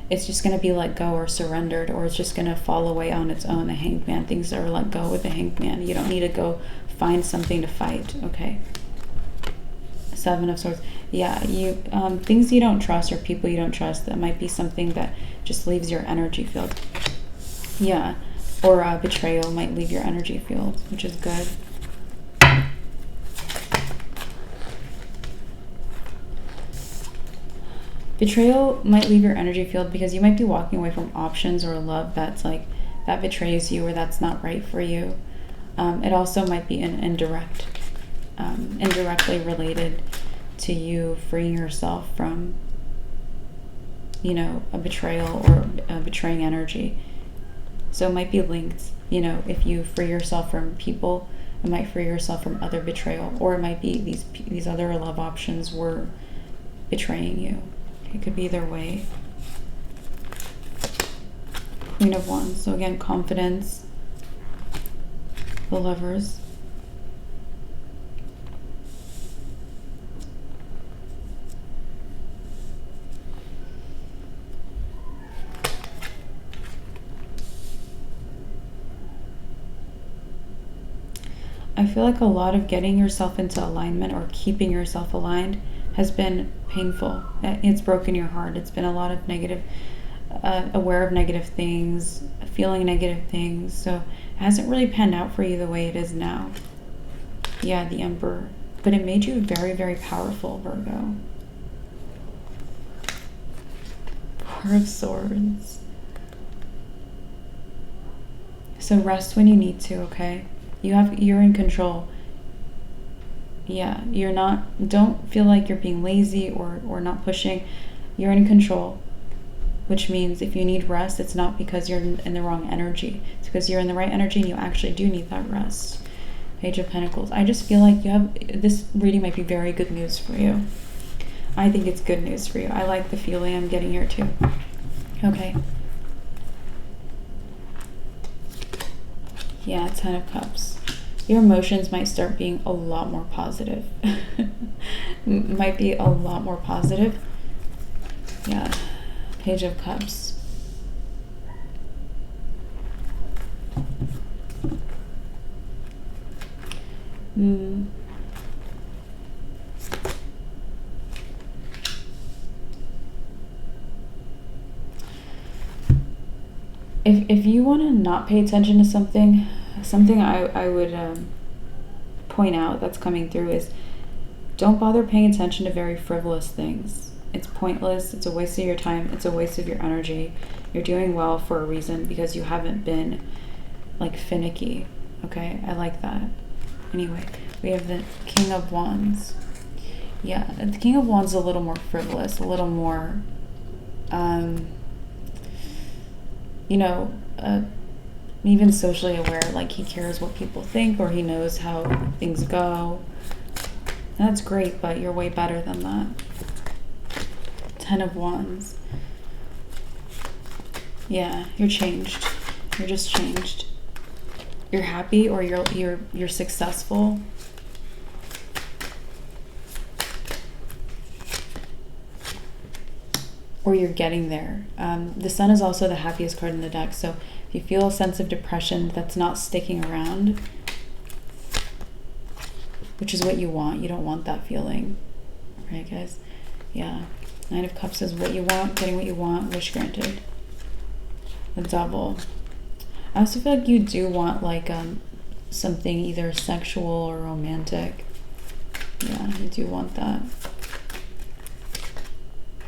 it's just going to be let go or surrendered, or it's just going to fall away on its own. The Hanged Man, things are let go with the Hanged Man. You don't need to go find something to fight. Okay. Seven of Swords. Yeah, you things you don't trust or people you don't trust, that might be something that just leaves your energy field. Yeah. Or betrayal might leave your energy field, which is good. Betrayal might leave your energy field because you might be walking away from options or love that's like, that betrays you or that's not right for you. It also might be indirectly related to you freeing yourself from, you know, a betrayal or betraying energy. So it might be linked, you know, if you free yourself from people, it might free yourself from other betrayal, or it might be these other love options were betraying you. It could be either way. Queen of Wands. So again, confidence. The Lovers. I feel like a lot of getting yourself into alignment or keeping yourself aligned has been painful. It's broken your heart. It's been a lot of negative, aware of negative things, feeling negative things. So it hasn't really panned out for you the way it is now. Yeah, the Emperor. But it made you very, very powerful, Virgo. Four of Swords. So rest when you need to, okay? You're in control. Yeah, don't feel like you're being lazy or not pushing. You're in control, which means if you need rest, it's not because you're in the wrong energy. It's because you're in the right energy and you actually do need that rest. Page of Pentacles. I just feel like this reading might be very good news for you. I think it's good news for you. I like the feeling I'm getting here too. Okay. Yeah, Ten of Cups. Your emotions might start being a lot more positive. Might be a lot more positive. Yeah. Page of Cups. If you want to not pay attention to something I would point out that's coming through is don't bother paying attention to very frivolous things. It's pointless. It's a waste of your time. It's a waste of your energy. You're doing well for a reason because you haven't been like finicky. Okay, I like that. Anyway, we have the King of Wands. Yeah, the King of Wands is a little more frivolous, a little more, you know, even socially aware. Like he cares what people think, or he knows how things go. That's great, but you're way better than that. 10 of Wands. Yeah, you're changed. You're just changed. You're happy, or you're successful. Or you're getting there. The Sun is also the happiest card in the deck, so if you feel a sense of depression that's not sticking around, which is what you want, you don't want that feeling, right guys? Yeah. 9 of Cups is what you want, getting what you want, wish granted. The Devil. I also feel like you do want like something either sexual or romantic. Yeah, you do want that.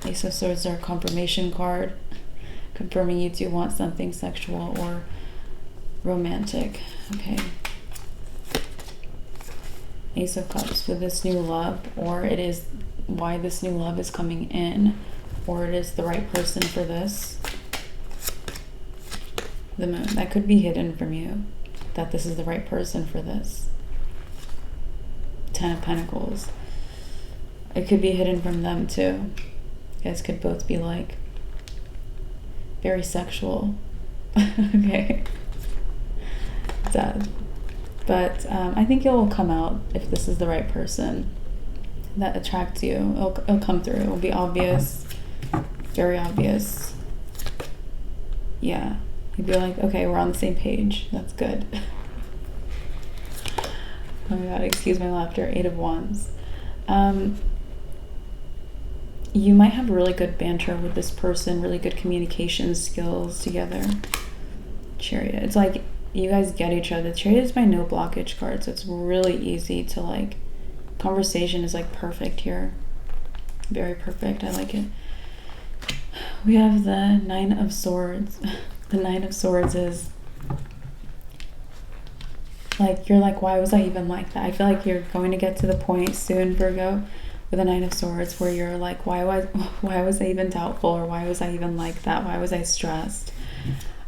Ace of Swords are a confirmation card, confirming you do want something sexual or romantic. Okay. Ace of Cups with this new love, or it is why this new love is coming in, or it is the right person for this. The Moon. That could be hidden from you, that this is the right person for this. 10 of Pentacles. It could be hidden from them too. You guys could both be like very sexual. Okay. Sad. But I think it will come out if this is the right person that attracts you. It'll come through. It will be obvious. Very obvious. Yeah. You'd be like, okay, we're on the same page. That's good. Oh my god, excuse my laughter. 8 of Wands. You might have really good banter with this person, really good communication skills together. Chariot. It's like you guys get each other. Chariot is my no blockage card, so it's really easy to like, conversation is like perfect here. Very perfect. I like it. We have the 9 of Swords. The 9 of Swords is like, you're like, why was I even like that? I feel like you're going to get to the point soon, Virgo, with the 9 of Swords, where you're like, why was I even doubtful, or why was I even like that? Why was I stressed?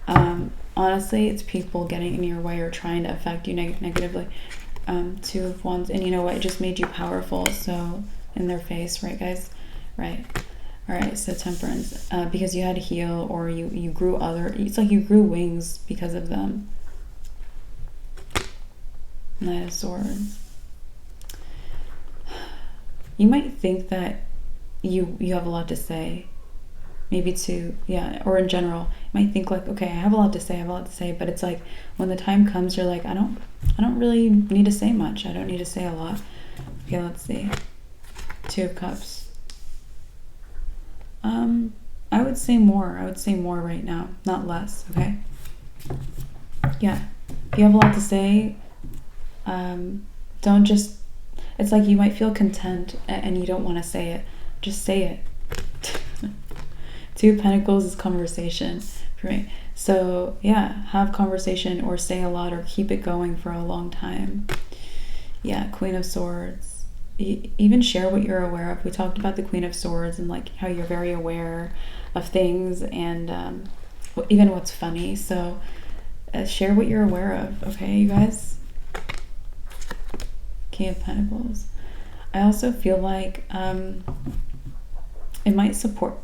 Honestly, it's people getting in your way or trying to affect you negatively. 2 of Wands, and you know what? It just made you powerful. So in their face, right, guys? Right. All right. So Temperance, because you had to heal, or you grew it's like you grew wings because of them. 9 of Swords. You might think that you have a lot to say, maybe or in general, you might think like, okay, I have a lot to say, but it's like when the time comes, you're like, I don't really need to say much. I don't need to say a lot. Okay, let's see. 2 of Cups. I would say more. I would say more right now, not less. Okay. Yeah. If you have a lot to say, don't just. It's like you might feel content and you don't want to say it. Just say it. 2 of Pentacles is conversation for me. So yeah, have conversation or say a lot or keep it going for a long time. Yeah, Queen of Swords. Even share what you're aware of. We talked about the Queen of Swords and like how you're very aware of things and even what's funny. So share what you're aware of. Okay, you guys? King of Pentacles. I also feel like it might support,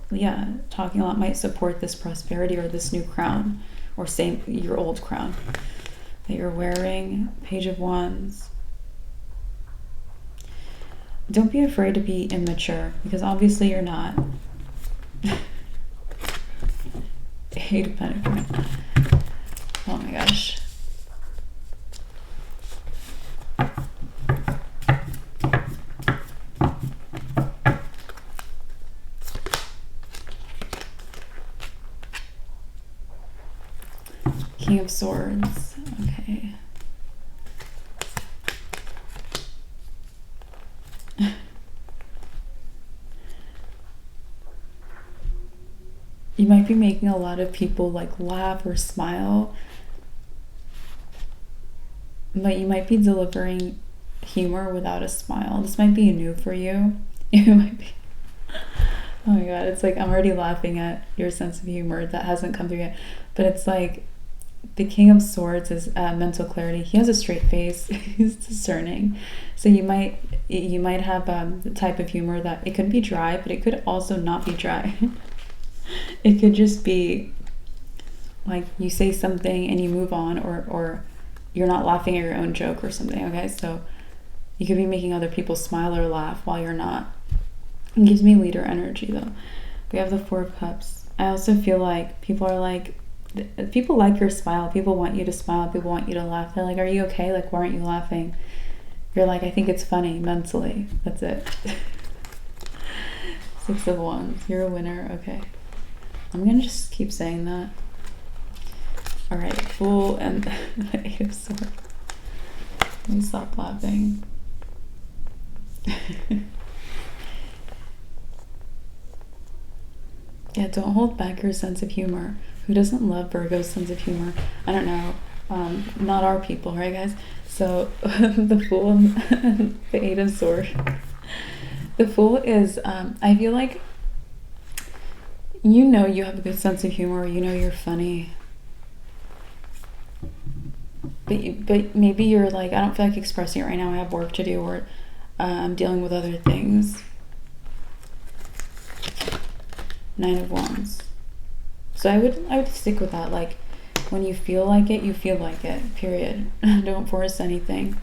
talking a lot might support this prosperity or this new crown, or your old crown that you're wearing. Page of Wands. Don't be afraid to be immature, because obviously you're not. 8 of Pentacles. Oh my gosh. King of Swords. Okay. might be making a lot of people like laugh or smile, but you might be delivering humor without a smile. This might be new for you. It might be. Oh my god, it's like I'm already laughing at your sense of humor that hasn't come through yet. But it's like the King of Swords is mental clarity. He has a straight face. He's discerning. So you might have the type of humor that it could be dry, but it could also not be dry. It could just be like you say something and you move on, or you're not laughing at your own joke or something, okay? So you could be making other people smile or laugh while you're not. It gives me leader energy though. We have the Four of Cups. I also feel like people like your smile. People want you to smile. People want you to laugh. They're like, are you okay? Like, why aren't you laughing? You're like, I think it's funny mentally. That's it. Six of Wands. You're a winner. Okay. I'm going to just keep saying that. All right. Fool and the Eight of Swords. Let me stop laughing. Yeah, don't hold back your sense of humor. Who doesn't love Virgo's sense of humor? I don't know. Not our people, right, guys? So the Fool and the Eight of Swords. The Fool is, I feel like, you have a good sense of humor. You're funny. But maybe you're like, I don't feel like expressing it right now. I have work to do, or I'm dealing with other things. Nine of Wands. So I would stick with that. Like, when you feel like it, you feel like it. Period. Don't force anything.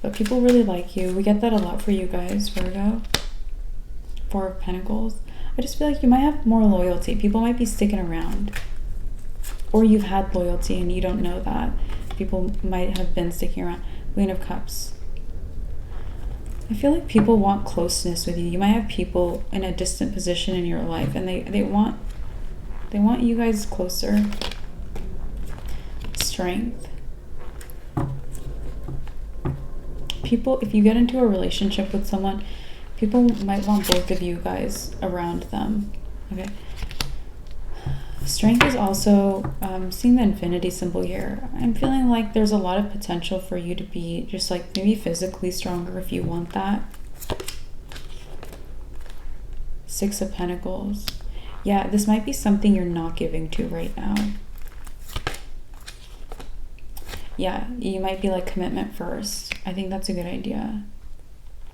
But people really like you. We get that a lot for you guys, Virgo. Four of Pentacles. I just feel like you might have more loyalty. People might be sticking around. Or you've had loyalty and you don't know that. People might have been sticking around. Queen of Cups. I feel like people want closeness with you. You might have people in a distant position in your life, and they want you guys closer. Strength. People, if you get into a relationship with someone, people might want both of you guys around them. Okay. Strength is also seeing the infinity symbol here. I'm feeling like there's a lot of potential for you to be just like maybe physically stronger if you want that. Six of Pentacles. Yeah, this might be something you're not giving to right now. Yeah, you might be like commitment first. I think that's a good idea.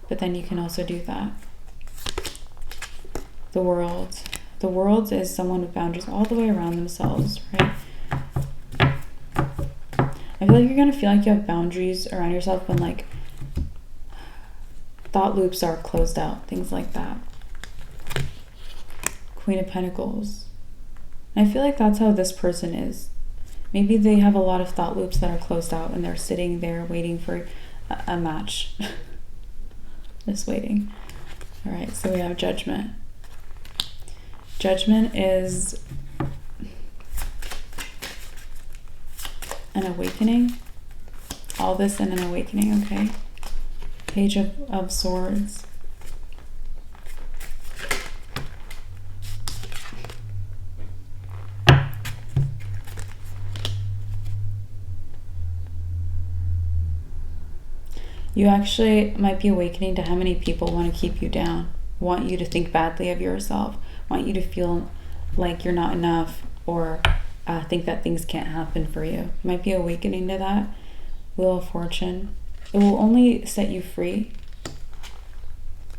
But then you can also do that. The World. The World is someone with boundaries all the way around themselves, right? I feel like you're going to feel like you have boundaries around yourself when like thought loops are closed out, things like that. Queen of Pentacles. And I feel like that's how this person is. Maybe they have a lot of thought loops that are closed out and they're sitting there waiting for a match. Just waiting. All right, so we have Judgment. Judgment is an awakening. All this in an awakening, okay? Page of Swords. You actually might be awakening to how many people want to keep you down, want you to think badly of yourself, want you to feel like you're not enough, or think that things can't happen for you. You might be awakening to that. Wheel of Fortune. It will only set you free,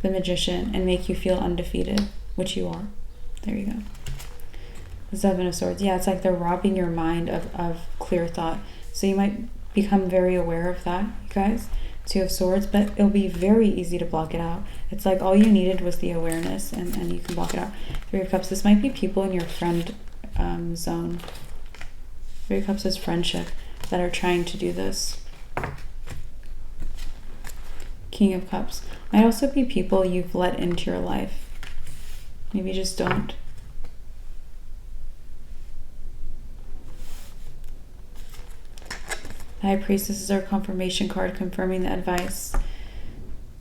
the Magician, and make you feel undefeated, which you are. There you go. The Seven of Swords. Yeah, it's like they're robbing your mind of clear thought. So you might become very aware of that, you guys. Two of Swords, but it'll be very easy to block it out. It's like all you needed was the awareness, and you can block it out. Three of Cups. This might be people in your friend zone. Three of Cups is friendship that are trying to do this. King of Cups. Might also be people you've let into your life. Maybe just don't. High Priestess is our confirmation card confirming the advice.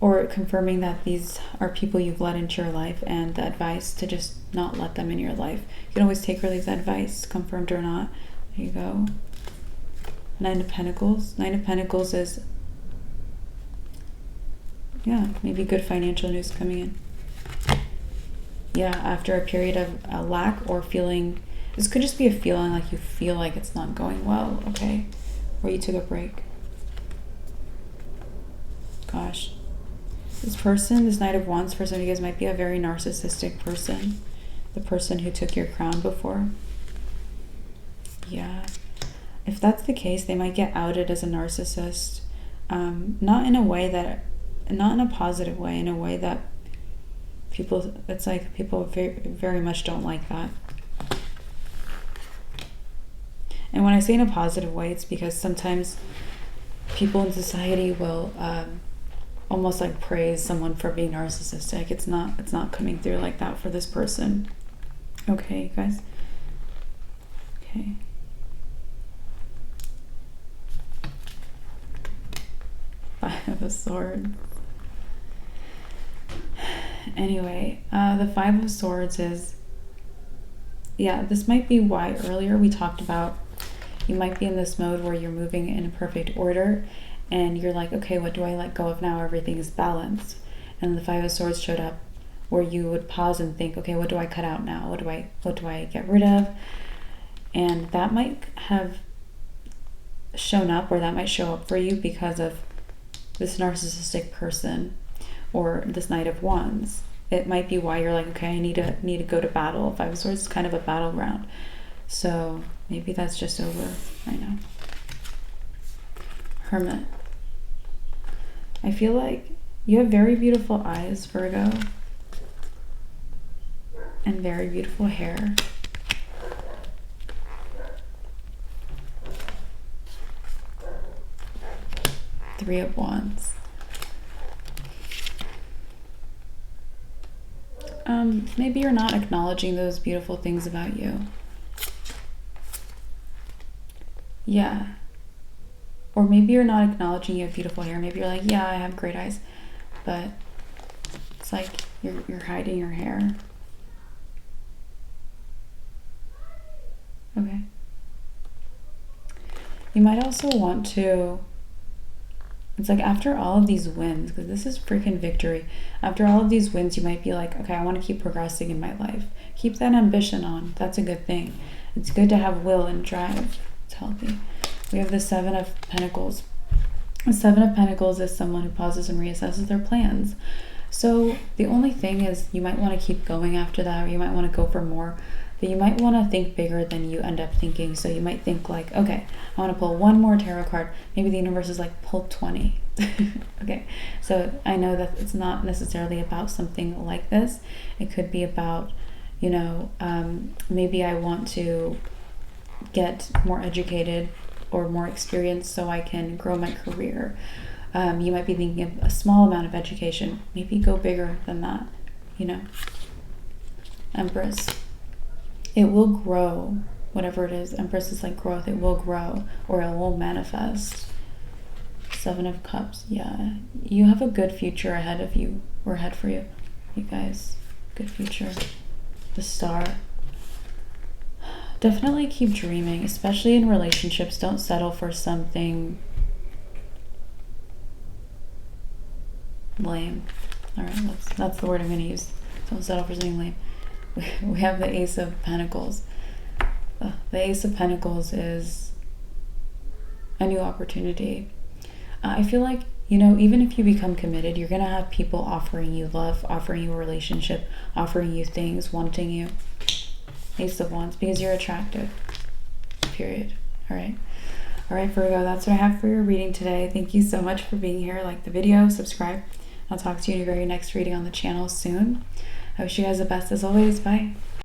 or confirming that these are people you've let into your life, and the advice to just not let them in your life. You can always take or leave that advice, confirmed or not. There you go. Nine of Pentacles. Nine of Pentacles is, yeah, maybe good financial news coming in. Yeah, after a period of a lack or feeling, this could just be a feeling like you feel like it's not going well, okay? Or you took a break. Gosh. This person, this Knight of Wands, for some of you guys might be a very narcissistic person. The person who took your crown before. Yeah. If that's the case, they might get outed as a narcissist. Not in a way that, not in a positive way, in a way that people, it's like people very, very much don't like that. And when I say in a positive way, it's because sometimes people in society will almost like praise someone for being narcissistic. It's not coming through like that for this person. Okay, you guys. Okay. Five of Swords. Anyway, the Five of Swords is, yeah, this might be why earlier we talked about you might be in this mode where you're moving in a perfect order and you're like, okay, what do I let go of now? Everything is balanced. And the Five of Swords showed up where you would pause and think, okay, what do I cut out now? What do I get rid of? And that might have shown up, or that might show up for you because of this narcissistic person or this Knight of Wands. It might be why you're like, okay, I need to go to battle. Five of Swords is kind of a battleground. So maybe that's just over. I know. Hermit. I feel like you have very beautiful eyes, Virgo. And very beautiful hair. Three of Wands. Maybe you're not acknowledging those beautiful things about you. Yeah. Or maybe you're not acknowledging you have beautiful hair. Maybe you're like, yeah, I have great eyes. But it's like you're hiding your hair. Okay. You might also want to, it's like after all of these wins, because this is freaking victory. After all of these wins, you might be like, okay, I want to keep progressing in my life. Keep that ambition on. That's a good thing. It's good to have will and drive. It's healthy. We have the Seven of Pentacles. The Seven of Pentacles is someone who pauses and reassesses their plans. So the only thing is you might want to keep going after that, or you might want to go for more. But you might want to think bigger than you end up thinking. So you might think like, okay, I want to pull one more tarot card. Maybe the universe is like, pull 20. Okay, so I know that it's not necessarily about something like this. It could be about, you know, maybe I want to get more educated or more experience so I can grow my career. You might be thinking of a small amount of education. Maybe go bigger than that, you know. Empress. It will grow, whatever it is. Empress is like growth. It will grow, or it will manifest. Seven of Cups. Yeah, you have a good future ahead of you, or ahead for you, you guys. Good future. The Star. Definitely keep dreaming, especially in relationships. Don't settle for something lame. All right, that's the word I'm going to use. Don't settle for something lame. We have the Ace of Pentacles. The Ace of Pentacles is a new opportunity. I feel like, you know, even if you become committed, you're going to have people offering you love, offering you a relationship, offering you things, wanting you. Ace of Wands, because you're attractive. Period. All right. All right, Virgo, that's what I have for your reading today. Thank you so much for being here. Like the video, subscribe. I'll talk to you in your very next reading on the channel soon. I wish you guys the best as always. Bye.